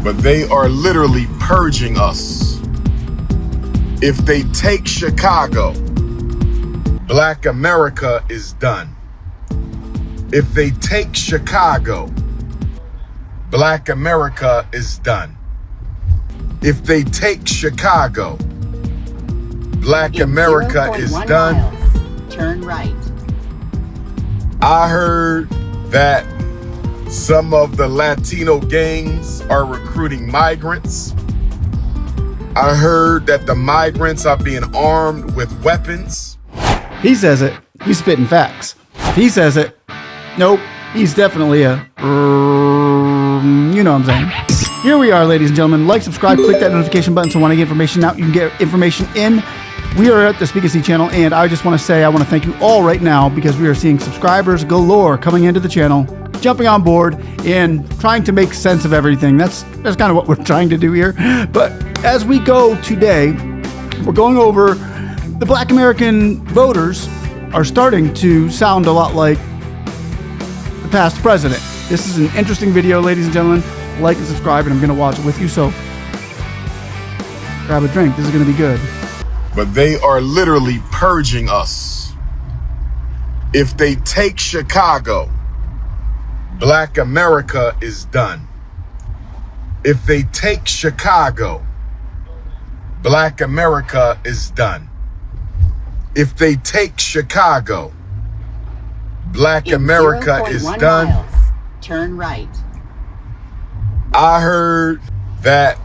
but they are literally purging us. If they take Chicago, Black America is done. If they take Chicago, Black America is done. If they take Chicago, Black America is done. Miles, turn right. I heard that some of the Latino gangs are recruiting migrants. I heard that the migrants are being armed with weapons. He says it. He's spitting facts. If he says it, nope, he's definitely a, you know what I'm saying. Here we are, ladies and gentlemen. Like, subscribe, click that notification button so when I get information out, you can get information in. We are at the speaknsee channel, and I just want to say I want to thank you all right now because we are seeing subscribers galore coming into the channel, jumping on board, and trying to make sense of everything. That's kind of what we're trying to do here. But as we go today, we're going over the Black American voters are starting to sound a lot like the past president. This is an interesting video, ladies and gentlemen. Like and subscribe, and I'm going to watch it with you, so grab a drink. This is going to be good. But they are literally purging us. If they take Chicago, Black America is done. If they take Chicago, Black America is done. If they take Chicago, Black America is done. Miles, turn right. I heard that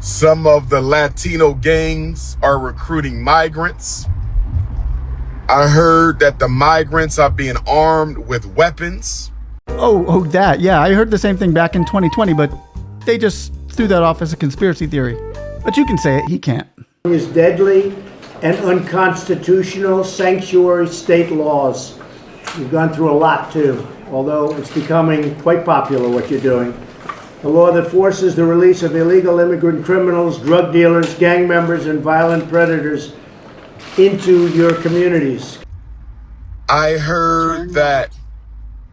some of the Latino gangs are recruiting migrants. I heard that the migrants are being armed with weapons. Oh, that. Yeah, I heard the same thing back in 2020, but they just threw that off as a conspiracy theory. But you can say it, he can't. Is deadly and unconstitutional sanctuary state laws. You've gone through a lot too, although it's becoming quite popular what you're doing. A law that forces the release of illegal immigrant criminals, drug dealers, gang members, and violent predators into your communities. I heard that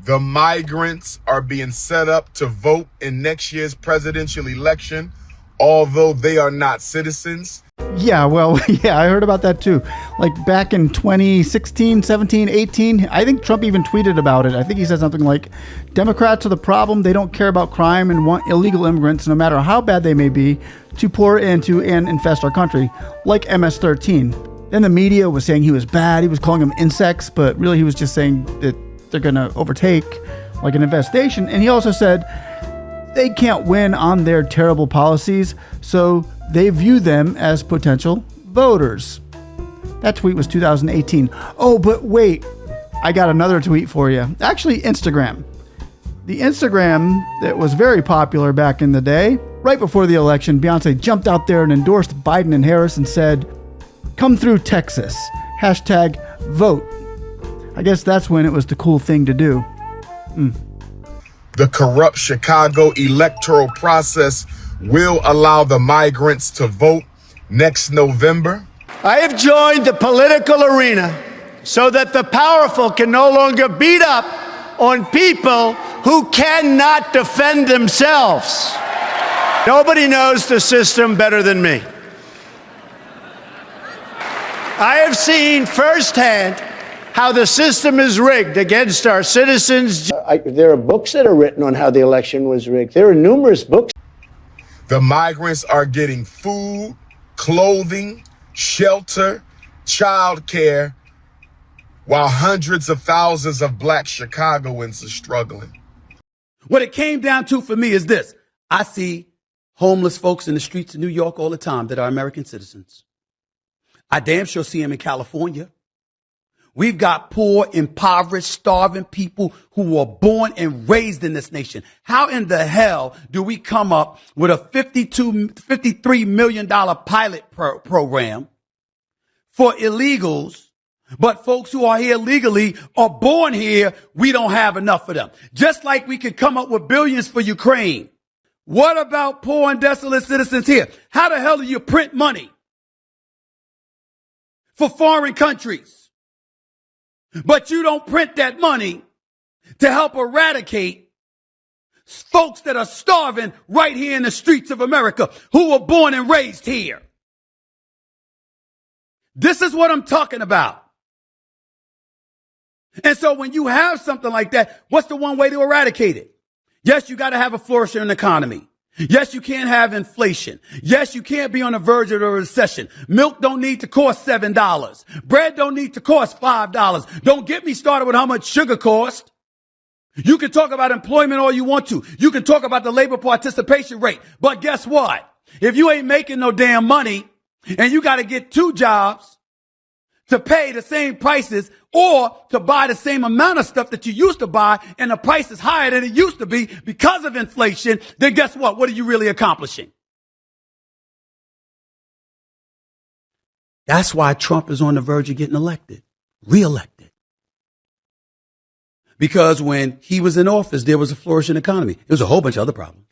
the migrants are being set up to vote in next year's presidential election, although they are not citizens. Yeah, well, yeah, I heard about that too. Like back in 2016, 17, 18, I think Trump even tweeted about it. I think he said something like, Democrats are the problem. They don't care about crime and want illegal immigrants, no matter how bad they may be, to pour into and infest our country, like MS-13. Then the media was saying he was bad. He was calling them insects, but really he was just saying that they're going to overtake like an infestation. And he also said they can't win on their terrible policies, so they view them as potential voters. That tweet was 2018. Oh, but wait, I got another tweet for you. Actually, Instagram. The Instagram that was very popular back in the day, right before the election, Beyonce jumped out there and endorsed Biden and Harris and said, "Come through Texas, #vote." I guess that's when it was the cool thing to do. The corrupt Chicago electoral process will allow the migrants to vote next November. I have joined the political arena so that the powerful can no longer beat up on people who cannot defend themselves. Nobody knows the system better than me. I have seen firsthand how the system is rigged against our citizens. There are books that are written on how the election was rigged. There are numerous books. The migrants are getting food, clothing, shelter, childcare, while hundreds of thousands of Black Chicagoans are struggling. What it came down to for me is this. I see homeless folks in the streets of New York all the time that are American citizens. I damn sure see them in California. We've got poor, impoverished, starving people who were born and raised in this nation. How in the hell do we come up with a $53 million pilot program for illegals, but folks who are here legally are born here, we don't have enough for them? Just like we could come up with billions for Ukraine. What about poor and desolate citizens here? How the hell do you print money for foreign countries? But you don't print that money to help eradicate folks that are starving right here in the streets of America who were born and raised here. This is what I'm talking about. And so when you have something like that, what's the one way to eradicate it? Yes, you got to have a flourishing economy. Yes, you can't have inflation. Yes, you can't be on the verge of a recession. Milk don't need to cost $7. Bread don't need to cost $5. Don't get me started with how much sugar costs. You can talk about employment all you want to. You can talk about the labor participation rate. But guess what? If you ain't making no damn money and you got to get 2 jobs to pay the same prices or to buy the same amount of stuff that you used to buy and the price is higher than it used to be because of inflation, then guess what? What are you really accomplishing? That's why Trump is on the verge of getting elected, reelected. Because when he was in office, there was a flourishing economy. There was a whole bunch of other problems.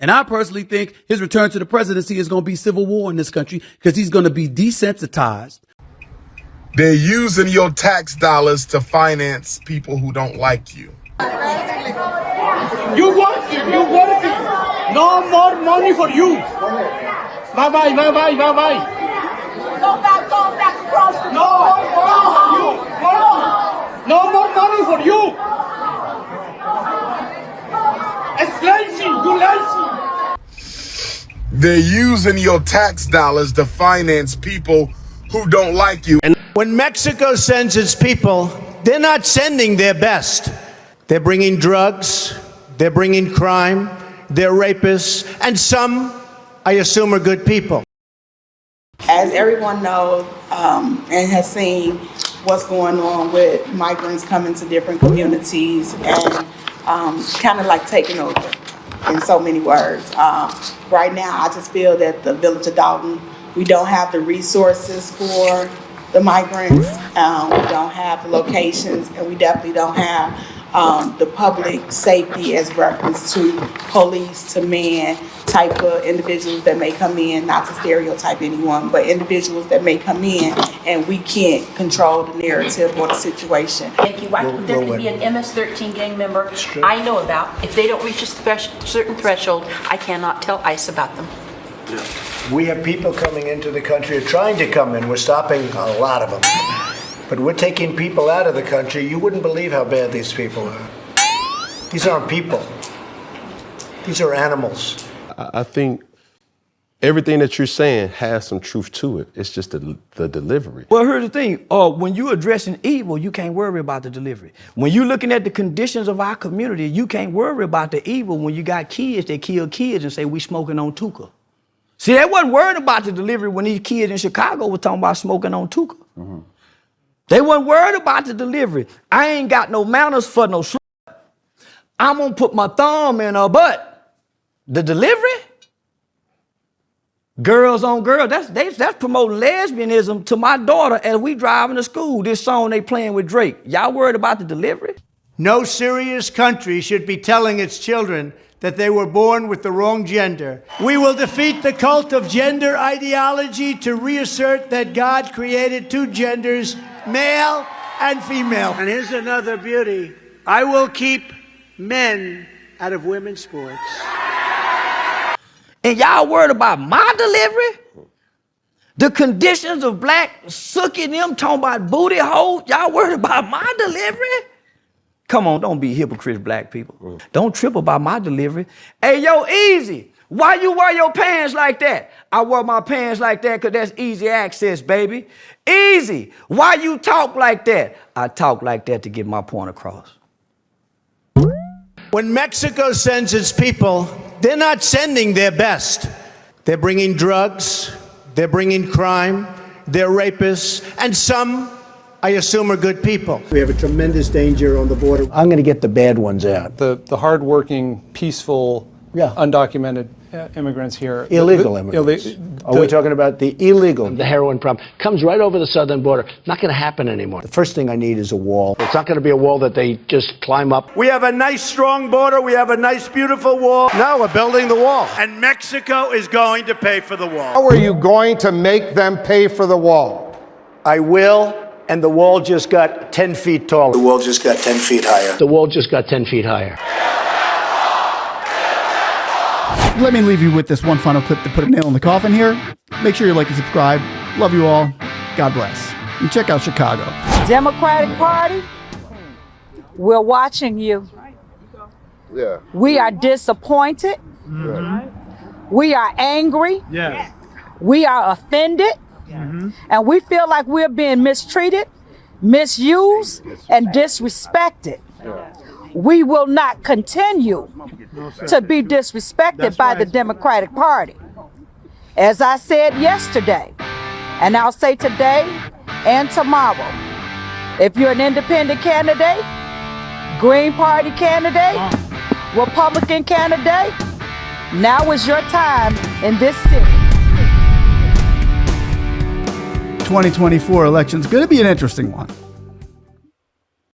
And I personally think his return to the presidency is going to be civil war in this country because he's going to be desensitized. They're using your tax dollars to finance people who don't like you. You working. No more money for you. Bye-bye. Go back across the No more money for you. It's lazy. You lazy. They're using your tax dollars to finance people who don't like you. And when Mexico sends its people, they're not sending their best. They're bringing drugs, they're bringing crime, they're rapists, and some, I assume, are good people. As everyone knows and has seen what's going on with migrants coming to different communities and kind of like taking over in so many words. Right now, I just feel that the village of Dalton, we don't have the resources for the migrants. We don't have the locations, and we definitely don't have the public safety as reference to police to man type of individuals that may come in, not to stereotype anyone, but individuals that may come in and we can't control the narrative or the situation. Thank you. There could be an MS-13 gang member I know about. If they don't reach a certain threshold, I cannot tell ICE about them. We have people coming into the country or trying to come in. We're stopping a lot of them. But we're taking people out of the country. You wouldn't believe how bad these people are. These aren't people. These are animals. I think everything that you're saying has some truth to it. It's just the delivery. Well, here's the thing. When you're addressing evil, you can't worry about the delivery. When you're looking at the conditions of our community, you can't worry about the evil when you got kids that kill kids and say we smoking on Tuka. See, they wasn't worried about the delivery when these kids in Chicago were talking about smoking on Tuka. Mm-hmm. They weren't worried about the delivery. I ain't got no manners for no slut. I'm gonna put my thumb in her butt. The delivery? Girls on girls, that's promoting lesbianism to my daughter as we driving to school. This song they playing with Drake. Y'all worried about the delivery? No serious country should be telling its children that they were born with the wrong gender. We will defeat the cult of gender ideology to reassert that God created 2 genders, male and female. And here's another beauty. I will keep men out of women's sports. And y'all worried about my delivery? The conditions of black sucking them, talking about booty holes. Y'all worried about my delivery? Come on, don't be hypocrites, black people. Don't trip about my delivery. Hey, yo, Easy, why you wear your pants like that? I wear my pants like that because that's easy access, baby. Easy, why you talk like that? I talk like that to get my point across. When Mexico sends its people, they're not sending their best. They're bringing drugs, they're bringing crime, they're rapists, and some, I assume, are good people. We have a tremendous danger on the border. I'm going to get the bad ones out. The hardworking, peaceful, undocumented immigrants here. Illegal immigrants. Are we talking about the illegal? The heroin problem comes right over the southern border. Not going to happen anymore. The first thing I need is a wall. It's not going to be a wall that they just climb up. We have a nice, strong border. We have a nice, beautiful wall. Now we're building the wall. And Mexico is going to pay for the wall. How are you going to make them pay for the wall? I will and the wall just got 10 feet taller. The wall just got 10 feet higher. The wall just got 10 feet higher. Let me leave you with this one final clip to put a nail in the coffin here. Make sure you like and subscribe. Love you all. God bless. And check out Chicago. Democratic Party, we're watching you. Yeah. We are disappointed. We are angry. Yes. We are offended. And we feel like we're being mistreated, misused, and disrespected. We will not continue to be disrespected by the Democratic Party. As I said yesterday, and I'll say today and tomorrow, if you're an independent candidate, Green Party candidate, Republican candidate, now is your time in this city. 2024 election's going to be an interesting one.